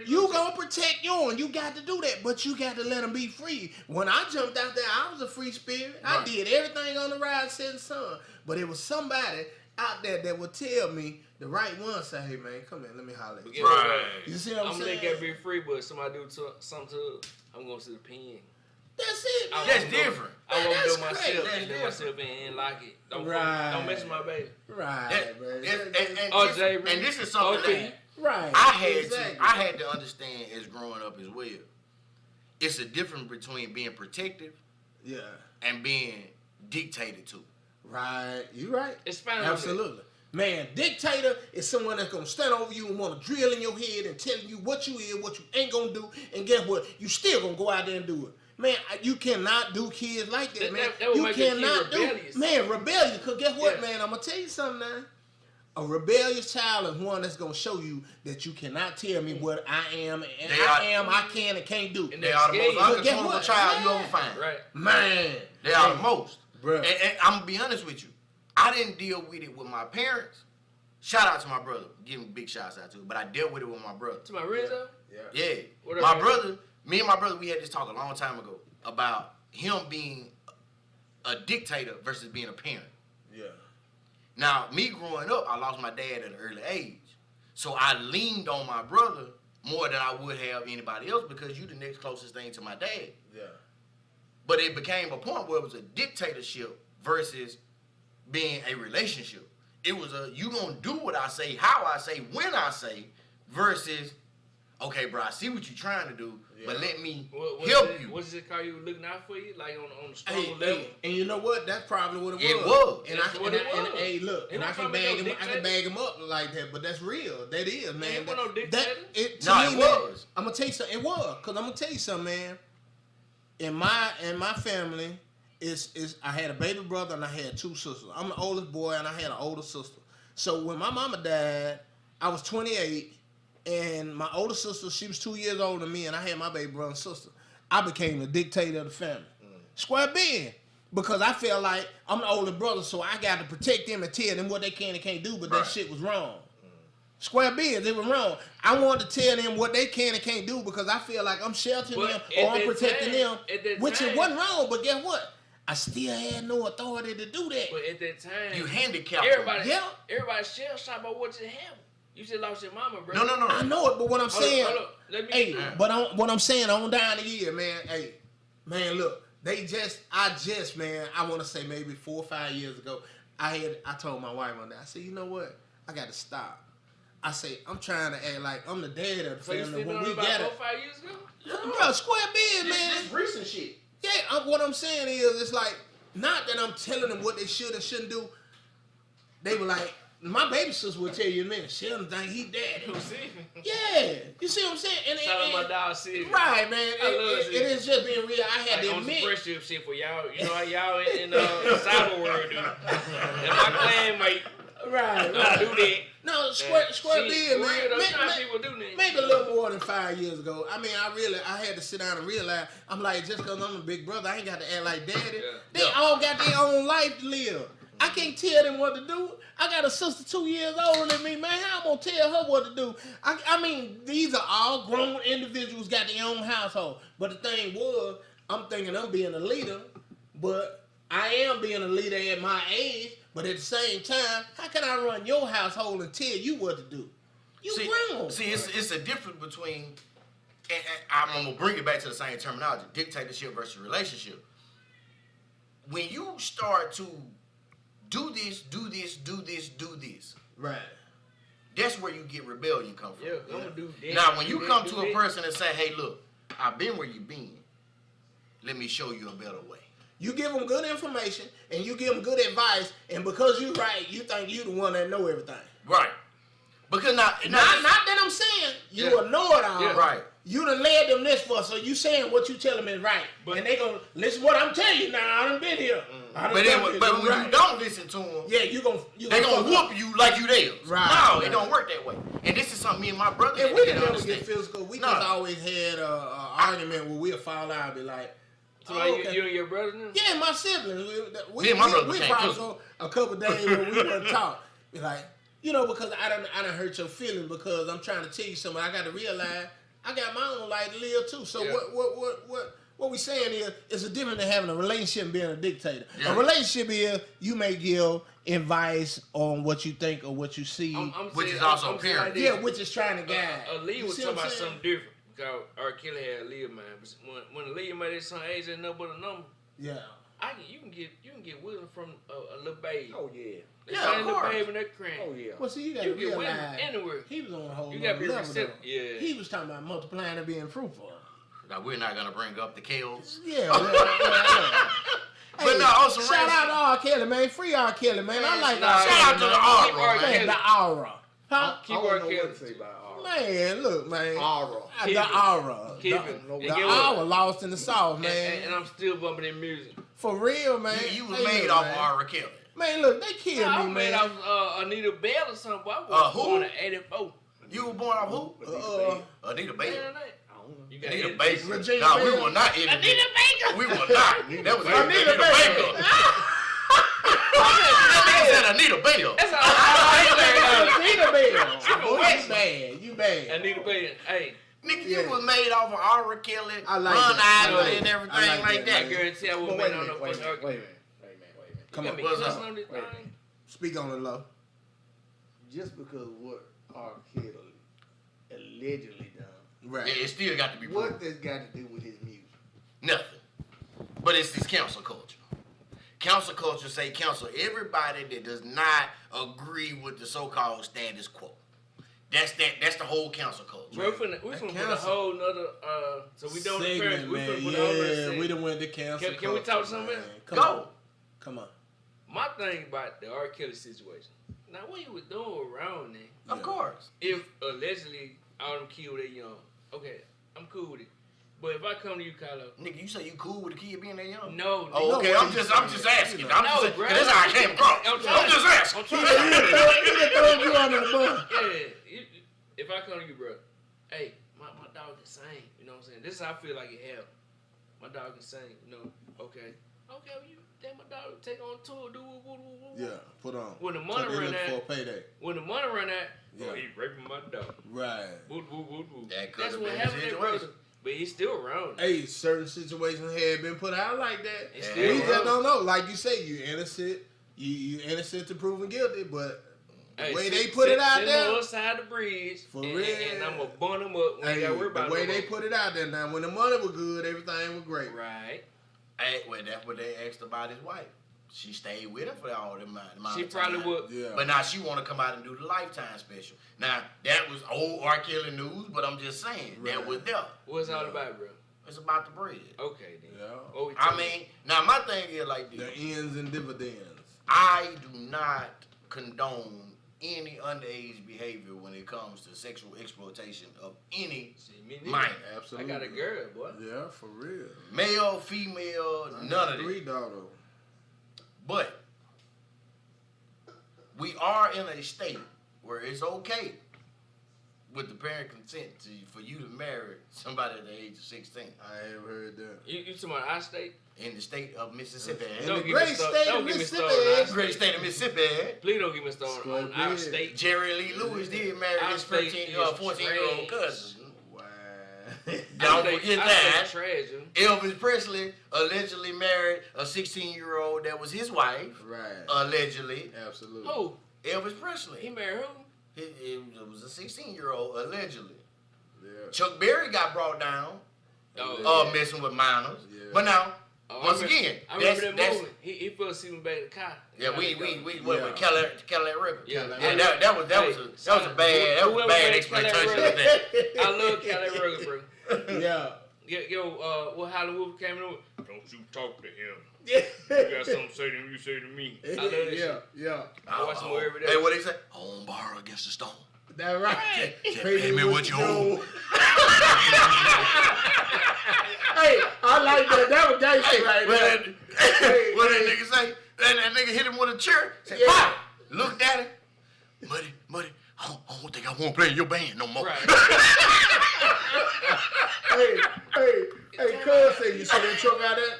You gonna protect yours. You got to do that, but you got to let them be free. When I jumped out there, I was a free spirit. I did everything on the ride, setting sun. But it was somebody out there that would tell me, the right one, say, hey, man, come here, let me holler at you. Right. You see what I'm saying? I'm gonna let that be free, but somebody do something to it, I'm gonna see the pen. That's it, man. That's different. I won't That's do myself crazy. and That's do myself and like it. Don't Right. mess with my baby. Right, man. And this is something that Right. I had to understand as growing up as well. It's a difference between being protective Yeah. and being dictated to. Right. You right. Expound on Absolutely. Man, dictator is someone that's gonna stand over you and wanna drill in your head and tell you what you is, what you ain't gonna do, and guess what? You still gonna go out there and do it. Man, you cannot do kids like that, man. That would You make a kid cannot do, rebellious. man, rebellious. Cause guess what, Yeah. man? I'm gonna tell you something now. A rebellious child is one that's gonna show you that you cannot tell me what I am and I can and can't do. And They are the most But guess uncontrollable what? child you Yeah. ever find. Right. Man, They are the most. Bruh. And I'm gonna be honest with you. I didn't deal with it with my parents. Shout out to my brother. Give him big shouts out to him. But I dealt with it with my brother. To my Rizzo? Yeah. What up, My man? brother, me and my brother, we had this talk a long time ago about him being a dictator versus being a parent. Yeah. Now, me growing up, I lost my dad at an early age. So I leaned on my brother more than I would have anybody else because you the next closest thing to my dad. Yeah. But it became a point where it was a dictatorship versus being a relationship. It was a, you gonna do what I say, how I say, when I say, versus, okay, bro, I see what you're trying to do, but let me help you. What does it call you looking out for you? Like on the strong Hey, level? and you know what? That's probably what it was. It was. And That's what it was. hey, look, It and I was can probably bag no him. I can dictator. bag him up like that, but that's real. That is, man. It wasn't no That dictator. it to No, me, it man, was. I'm gonna tell you something. It was, cause I'm gonna tell you something, man. In my family, is I had a baby brother and I had two sisters. I'm the oldest boy and I had an older sister. So when my mama died, I was 28. And my older sister, she was 2 years older than me, and I had my baby brother and sister. I became the dictator of the family. Square being. Because I felt like I'm the older brother, so I got to protect them and tell them what they can and can't do, but Right. that shit was wrong. Square being, it was wrong. I wanted to tell them what they can and can't do because I feel like I'm sheltering But them at or I'm that protecting time- them, at that which time- it wasn't wrong, but guess what? I still had no authority to do that. But at that time, You handicapped them. everybody shell shocked about what just happened. You just lost your mama, bro. No. I know it, but what I'm saying, Hold up. Let me. hey, what I'm saying on down the year, man. Hey, man, look, I want to say maybe 4 or 5 years ago, I told my wife one day, I said, you know what? I got to stop. I say, I'm trying to act like I'm the dad of the So you family still when doing we about got 4 it. or 5 years ago? Bro, square big, man. This recent shit. Yeah, what I'm saying is, it's like, not that I'm telling them what they should and shouldn't do. They were like, my baby sister will tell you, man, Sheldon think he daddy. You see? Yeah, you see what I'm saying? And, Shout out my dog, Sid. right, man. I love It Sid. is just being real. I had Like, to on some admit. friendship shit for y'all. You know how y'all in cyber world do. And my clanmate Right, don't do that. No, square See, deal, for man. real, those kind of May- people do that. Maybe a little more than 5 years ago. I mean, I had to sit down and realize, I'm like, just because I'm a big brother, I ain't got to act like daddy. Yeah. They all got their own life to live. I can't tell them what to do. I got a sister 2 years older than me, man. How I'm going to tell her what to do? I mean, these are all grown individuals, got their own household. But the thing was, I'm thinking I'm being a leader, but I am being a leader at my age. But at the same time, how can I run your household and tell you what to do? You grown. See, it's a difference between, and I'm gonna bring it back to the same terminology: dictatorship versus relationship. When you start to do this, Right. that's where you get rebellion come from. Yeah, I'm gonna do that. Now, when you do come that, to do a that. person and say, "Hey, look, I've been where you've been. Let me show you a better way." You give them good information and you give them good advice, and because you right, you think you the one that know everything. Right. Because Not that I'm saying you Yeah. a know-it-all. Yeah. Right. You done led them this far, so you saying what you tell them is right. But- and they gonna listen what I'm telling you now. I done been here. I done But done then, this. but when right. you don't listen to them, Yeah, you they gonna fuck up. whoop you like you theirs. Right, No, right. it don't work that way. And this is something me and my brother And had we to didn't ever understand. get physical. We No. just always had a argument where we'll fall out and be like, So oh, like okay. you and your brother now? Yeah, my siblings. Me and my brother we became probably close. go a couple days where we wouldn't talk. Be like, you know, because I done hurt your feelings because I'm trying to tell you something. I got to realize I got my own life to live too. So Yeah. what we saying is, it's a difference than having a relationship and being a dictator. Yeah. A relationship is you may give advice on what you think or what you see. Which is also saying like parenting. this. Yeah, which is trying to guide. Lee You was see talking what I'm about saying? something different. Cause R. Kelly had a lead man. But when the lead man is some age ain't nothing but a number, Yeah. you can get wisdom from a little baby. Oh yeah. They Yeah, same of little course. baby in that crib. Oh yeah. Well, see, you got You to get wisdom realize anywhere. he was on a whole You gotta be level. receptive. Though. Yeah. He was talking about multiplying and being fruitful. Now, we're not going to bring up the kills. Yeah. But no, on some shout real out shit. to R. Kelly, man. Free R. Kelly, man. I like Nah, R. Shout Kelly, out to the man. aura, R. man. Kelly. The aura. Huh? Keep I don't R. know Kelly. what to say about aura. Man, look, man. Aura. Keep The it. aura. Keep The, it. the And get what? aura lost in the sauce, man. And I'm still bumping their music. For real, man. You was Hey, made look, off man. R. Kelly. Man, look, they killed I me, was made man. off Anita Bell or something, but I was Who? born in 84. You were born off who? Anita Baker. Man, you got Anita hit. Baker. Regina No, we Baker. will not even. Anita Baker. We will not. That was Anita Anita Baker. That nigga said Anita Baker. That's all I Anita Bell. from Boy, West. you bad. You bad. Anita Baker. Hey, Nigga, Yeah. you was made off of R. Kelly, I like Run that. I Island, like and that. everything I like like that. I that. guarantee I But would wait have a been on minute, no wait a fucking minute, argument. wait a minute. Come You on. got me What's cussing up? on this Wait. thing. Speak on the low. Just because what R. Kelly allegedly done, Right. Yeah, it still got to be what proven. this got to do with his music? Nothing. But it's this council culture. Council culture say council everybody that does not agree with the so-called status quo. That's the whole council culture. Bro, we finna put a cancel. whole nother, so we don't Segment, we man. finna put a whole nother Yeah, segment. we done went to cancel. Can we talk something man. else? Come Go. on. Come on. My thing about the R. Kelly situation. Now, what he was doing around there, Of course. if allegedly all them kids were that young, okay, I'm cool with it. But if I come to you, Kylo, Nigga, you say you cool with the kid being that young? no, Oh, No, okay. what I'm you just saying? asking. You I'm know. just No, saying. bro. 'Cause that's how I came across. I'm I'm trying- just asking. I'm trying He done thrown you under the bus. yeah, if I come to you, bro, hey, my dog can sing, you know what I'm saying? This is how I feel like it happened. My dog can sing, you know, okay, well, you take my dog, take on tour, do woo. Yeah, put on. When the money So they run look out, for a payday. when the money run out, Yeah. oh, he raping my dog. Right. Woo. That could That's have what been happened, the there, brother. situation. But he's still around. Hey, certain situations had been put out like that. He's Yeah. still We just around. don't know. Like you say, you innocent. You innocent to proven guilty, but the Hey, way sit- they put it sit- out sit there, on the side of the bridge, For and, real. and I'm gonna bun him up. We ain't gotta worry about the way it no they more. put it out there now, when the money was good, everything was great. Right. Hey, well, that's what they asked about his wife. She stayed with him for all the amount She of probably time. would. Yeah. But now she want to come out and do the Lifetime special. Now, that was old R. Kelly news, but I'm just saying, that Right. was there. What's it all about, bro? It's about the bread. Okay, then. Yeah. What we I talking mean, now my thing is like The this. ends and dividends. I do not condone any underage behavior when it comes to sexual exploitation of any See, me neither. minor. Absolutely. I got a girl, boy. Yeah, for real. Male, female, none of 3 it. daughters. But we are in a state where it's okay with the parent consent for you to marry somebody at the age of 16 I ain't heard that. You talking about our state? in the state of Mississippi. In Don't the get me great started- state don't of get me Mississippi. started on our Great state of Mississippi. Please don't get me started Square on our bed. state. Jerry Lee Lewis did marry Our his state 14-year-old is cousin. Wow. Don't Our forget state that. treasure. Elvis Presley allegedly married a 16-year-old that was his wife. Right. Allegedly. Absolutely. Who? Elvis He Presley. married who? It was a 16-year-old, allegedly. Yeah. Chuck Berry got brought down Oh, messing with minors. Yeah. But now, Oh, once I remember- again, I remember that that's moment. He fell asleep in the back of the car. yeah, we Yeah. with Cadillac River. Yeah. that was a bad exploitation of that. I love Cali Rugged, bro. Yeah. What Hollywood came in with? Don't you talk to him. Yeah. You got something to say to him, you say to me. I love that shit. Yeah. I watch more every day. Hey, what they say? Home borrow against the stone. That right. Pay me what you owe. Hey, I like that. That was gangster Hey, right what there. that, what that nigga say? That nigga hit him with a chair. Said, Yeah. "Pop!" Looked at him. Muddy, I don't think I want to play in your band no more. Right. Hey, cuz say you see that truck out there?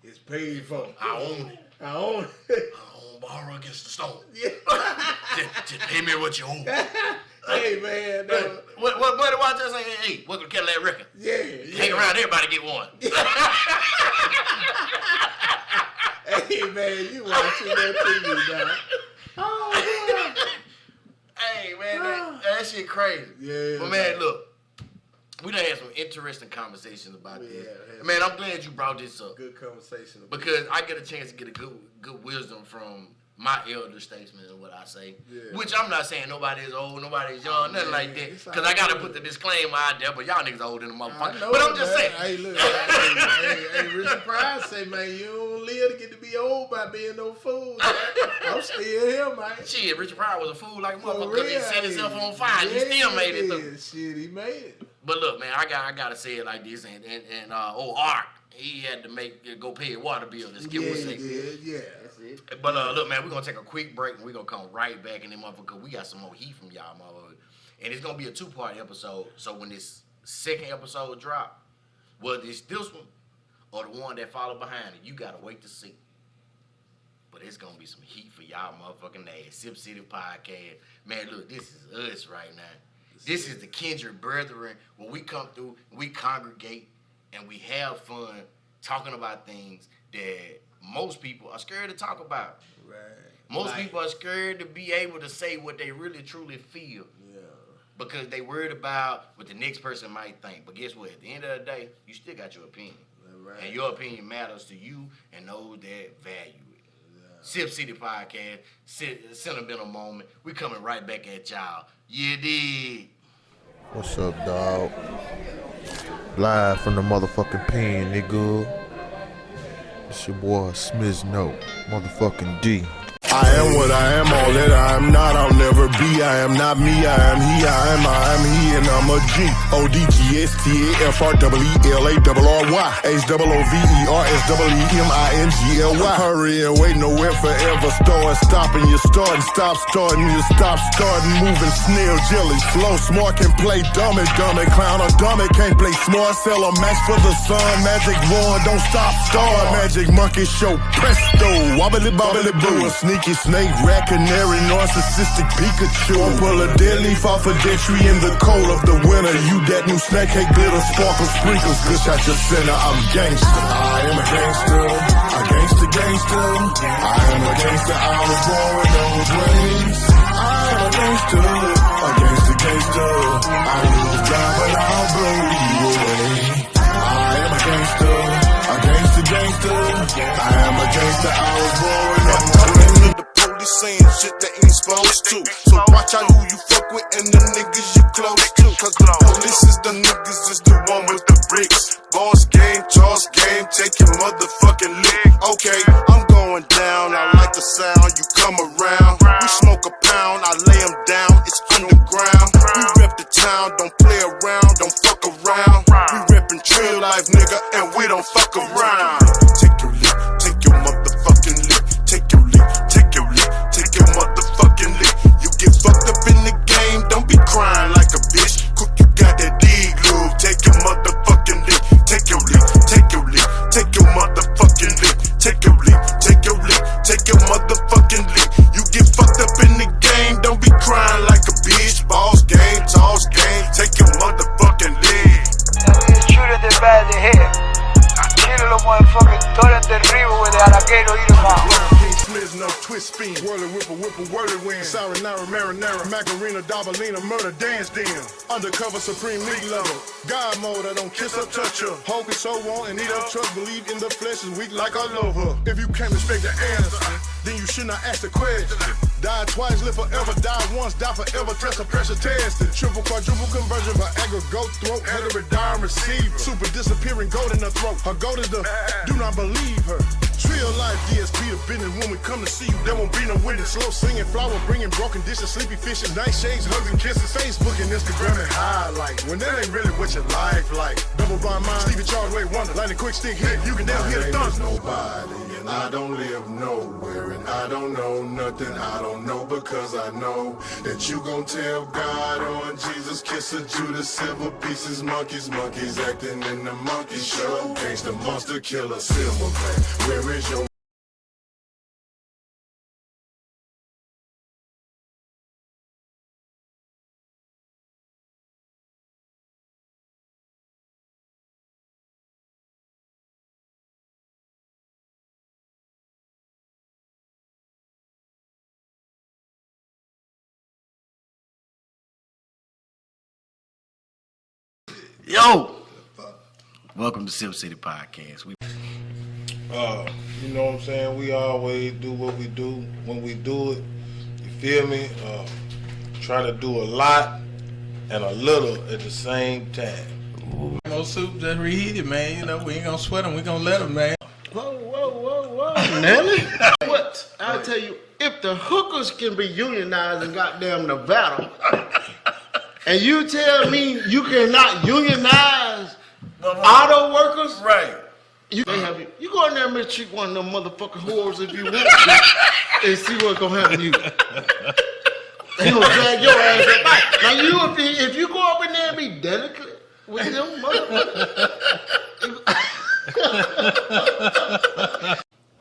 It's paid for. I own it. I own it. Home borrow against the stone. Yeah. Just pay me what you owe. Hey man, that, What buddy watch that say? Hey, welcome to Cadillac Record. yeah. Hang around, everybody get one. Hey man, you watching that TV now? Oh Hey man, that shit crazy. yeah. But man, look, we done had some interesting conversations about this. Yeah, Man, I'm glad you brought this up. Good conversation. Because I get a chance to get a good wisdom from my elder statesmen is what I say. Yeah. Which I'm not saying nobody is old, nobody's young, nothing like that. Because I got to put the disclaimer out there, but y'all niggas old in the motherfucker. But I'm just saying. Hey, look. hey, Richard Pryor say, man, you don't live to get to be old by being no fool. Man. I'm still here, man. Shit, Richard Pryor was a fool like a For motherfucker because he set himself on fire. Yeah, He still made it through. Shit, he made it. But look, man, I gotta say it like this, and Art, he had to go pay a water bill. Let's give him a second. Yeah. That's it. But look, man, we're gonna take a quick break and we're gonna come right back in the motherfucker because we got some more heat from y'all, motherfucker. And it's gonna be a 2-part episode. So when this second episode drop, whether it's this one or the one that follow behind it, you gotta wait to see. But it's gonna be some heat for y'all motherfucking ass. Sipp City Podcast. Man, look, this is us right now. This is the kindred brethren where we come through, we congregate, and we have fun talking about things that most people are scared to talk about. Right. Most people are scared to be able to say what they really truly feel. Yeah. Because they worried about what the next person might think. But guess what? At the end of the day, you still got your opinion. Right. And your opinion matters to you and those that value it. Yeah. Sipp City Podcast, sentimental moment. We coming right back at y'all. Yeah, dig. What's up, dog? Live from the motherfucking pen, nigga. It's your boy Smith Note, motherfucking D. I am what I am, all that I am not, I'll never be. I am not me, I am he, I am he, and I'm a G. O-D-G-S-T-A-F-R-E-E-L-A-R-R-Y H-O-O-V-E-R-S-E-E-M-I-N-G-L-Y Hurry and wait nowhere forever. Start stopping, you starting, stop starting, you stop starting. Moving snail, jelly, slow, smart can play dummy, clown or dummy can't play smart. Sell a match for the sun, magic wand, don't stop, start. Magic monkey show, presto, wobbly bobbly boo. A sneaky snake, rat, canary, narcissistic Pikachu. Pull a dead leaf off a dead tree in the cold of the winter. You that new snack cake, glitter, sparkle, sprinkles, good shot your center. I'm gangster. I am a gangster. A gangster. I am a gangster. I was born with those ways. I am a gangster. A gangster. I lose God, but I'll blow you away. I am a gangster. A gangster. I am a gangster. I was born with those ways. The police saying shit they ain't supposed to. So watch out who you fuck with and the niggas you close to. Cause the police is the niggas, is the one with the bricks. Boss game, Charles game, take your motherfucking lick. Okay, I'm going down, I like the sound, you come around. We smoke a pound, I lay them down, it's underground. We rep the town, don't play around, don't fuck around. We reppin' trill life, nigga, and we don't fuck around. Take your lick, take your motherfucking lick. Take your lick, take your lick, take your motherfucking lick. You get fucked up in the game, don't be crying like a bitch. Cook, you got that dig lube, take your motherfucking lick. Take your lick, take your lick, take your motherfucking lick. Take your lick, take your lick, take your motherfucking lick. You get fucked up in the game, don't be crying like a bitch. Boss game, toss game, take your motherfucking lick. Shoot at the bad they hit. Kill los motherfuckers, todo el derribo with the araquero y the mouth. Sliz, no twist spin, whirly whipper, whirlwind. Saranara, marinara, macarena, dabalina, murder, dance den. Undercover, supreme league level. God mode, I don't kiss or touch her. Hulk is so want and eat up trust. Believe in the flesh is weak like I love her. If you can't respect the answer, then you should not ask the question. Die twice, live forever, die once, die forever, test a pressure test. Triple, quadruple conversion, Viagra, goat throat, header, dime receiver. Super disappearing gold in her throat. Her goat is the, do not believe her. Real life DSP the business. When we come to see you, there won't be no witness. Slow singing, flower bringing, broken dishes, sleepy fishing, night shades, hugs and kisses, Facebook and Instagram and highlight. When that ain't really what your life like. Double blind mind, Stevie Charles Way Wonder, lightning quick stick hit, you can never hear the thunder. Nobody, and I don't live nowhere, and I don't know nothing. I don't know because I know that you gon' tell God on Jesus, kiss a Judas, silver pieces, monkeys acting in the monkey show. Gangsta monster killer, Silverback. Where is your Yo! Welcome to Sipp City Podcast. You know what I'm saying? We always do what we do when we do it. You feel me? Try to do a lot and a little at the same time. No soup, just reheat it, man. You know, we ain't gonna sweat them. We gonna let them, man. Whoa, Nelly. What? I'll tell you, if the hookers can be unionized in goddamn Nevada, and you tell me you cannot unionize auto workers, Right. You go in there and mistreat one of them motherfucking whores if you want to, and see what's gonna happen to you. They gonna drag your ass up back. Now if you go up in there and be delicate with them motherfuckers.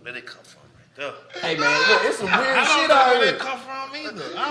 Where they come from right there? Hey man, look, it's some weird shit Where out they here. come from either. I